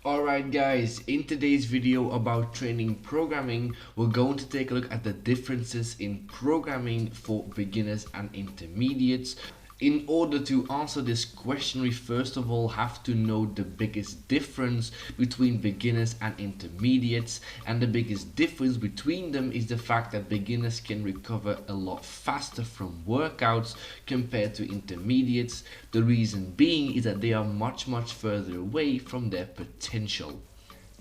Alright guys, in today's video about training programming, we're going to take a look at the differences in programming for beginners and intermediates. In order to answer this question, we first of all have to know the biggest difference between beginners and intermediates, and the biggest difference between them is the fact that beginners can recover a lot faster from workouts compared to intermediates. The reason being is that they are much further away from their potential.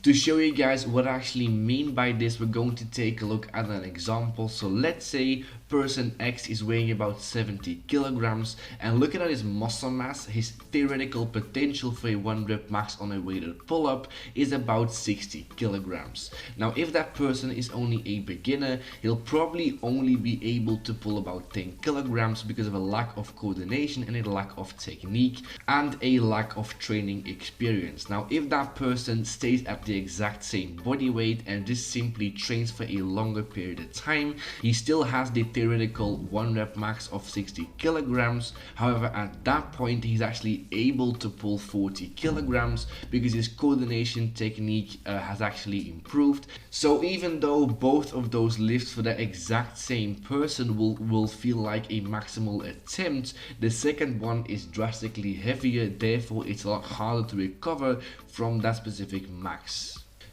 To show you guys what I actually mean by this, we're going to take a look at an example. So let's say person X is weighing about 70 kilograms, and looking at his muscle mass, his theoretical potential for a 1 rep max on a weighted pull-up is about 60 kilograms. Now if that person is only a beginner, he'll probably only be able to pull about 10 kilograms because of a lack of coordination and a lack of technique and a lack of training experience. Now if that person stays at the exact same body weight and just simply trains for a longer period of time, he still has the theoretical 1 rep max of 60 kilograms. However, at that point he's actually able to pull 40 kilograms because his coordination technique has actually improved. So even though both of those lifts for the exact same person will feel like a maximal attempt, the second one is drastically heavier, therefore it's a lot harder to recover from that specific max.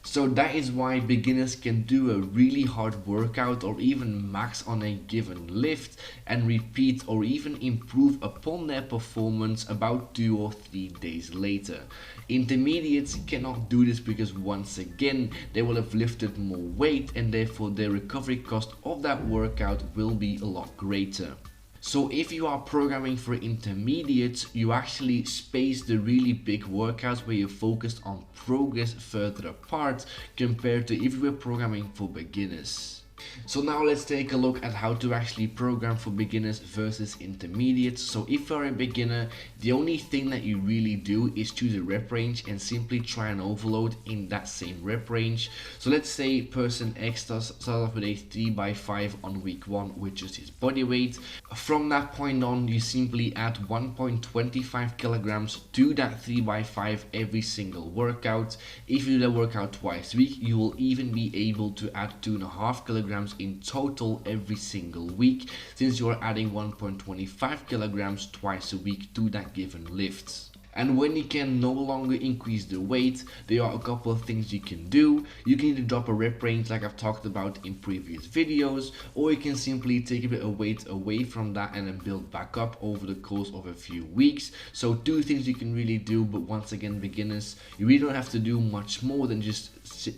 So that is why beginners can do a really hard workout or even max on a given lift and repeat or even improve upon their performance about 2 or 3 days later. Intermediates cannot do this because once again they will have lifted more weight and therefore their recovery cost of that workout will be a lot greater. So if you are programming for intermediates, you actually space the really big workouts where you're focused on progress further apart compared to if you were programming for beginners. So now let's take a look at how to actually program for beginners versus intermediates. So if you're a beginner, the only thing that you really do is choose a rep range and simply try and overload in that same rep range. So let's say person X starts off with a 3x5 on week 1 with just his body weight. From that point on, you simply add 1.25 kilograms to that 3x5 every single workout. If you do the workout twice a week, you will even be able to add 2.5 kilograms in total every single week, since you are adding 1.25 kilograms twice a week to that given lift. And when you can no longer increase the weight, there are a couple of things you can do. You can either drop a rep range like I've talked about in previous videos, or you can simply take a bit of weight away from that and then build back up over the course of a few weeks. So 2 things you can really do, but once again beginners, you really don't have to do much more than just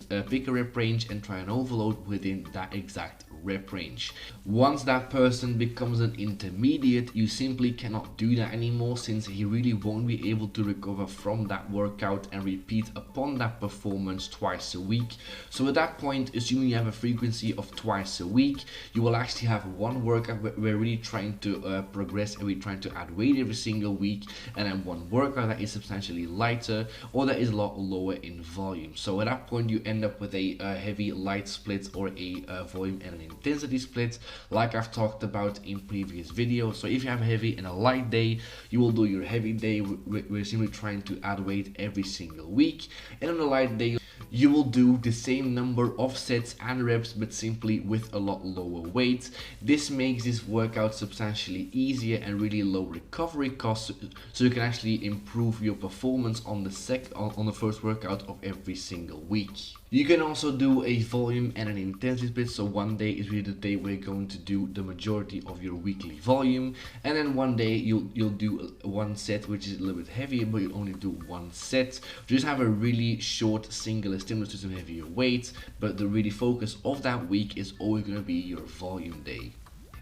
pick a rep range and try and overload within that exact rep range. Once that person becomes an intermediate, you simply cannot do that anymore, since he really won't be able to recover from that workout and repeat upon that performance twice a week. So at that point, assuming you have a frequency of twice a week, you will actually have one workout where we're really trying to progress and we're trying to add weight every single week, and then one workout that is substantially lighter or that is a lot lower in volume. So at that point you end up with a heavy light split or a volume and an intensity split like I've talked about in previous videos. So if you have a heavy and a light day, you will do your heavy day. We're simply trying to add weight every single week, and on the light day you will do the same number of sets and reps but simply with a lot lower weight. This makes this workout substantially easier and really low recovery costs, so you can actually improve your performance on the first workout of every single week. You can also do a volume and an intensity split. So one day is really the day where you're going to do the majority of your weekly volume, and then one day you'll do one set which is a little bit heavier, but you only do one set. Just have a really short singular stimulus to some heavier weights, but the really focus of that week is always going to be your volume day.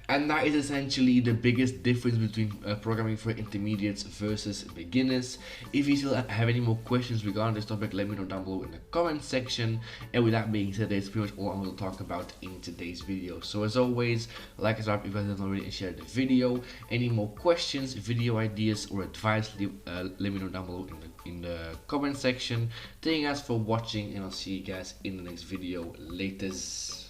And that is essentially the biggest difference between programming for intermediates versus beginners. If you still have any more questions regarding this topic, let me know down below in the comment section. And with that being said, that's pretty much all I'm going to talk about in today's video. So as always, like and subscribe if you haven't already and share the video. Any more questions, video ideas or advice, let me know down below in the comment section. Thank you guys for watching, and I'll see you guys in the next video. Laters.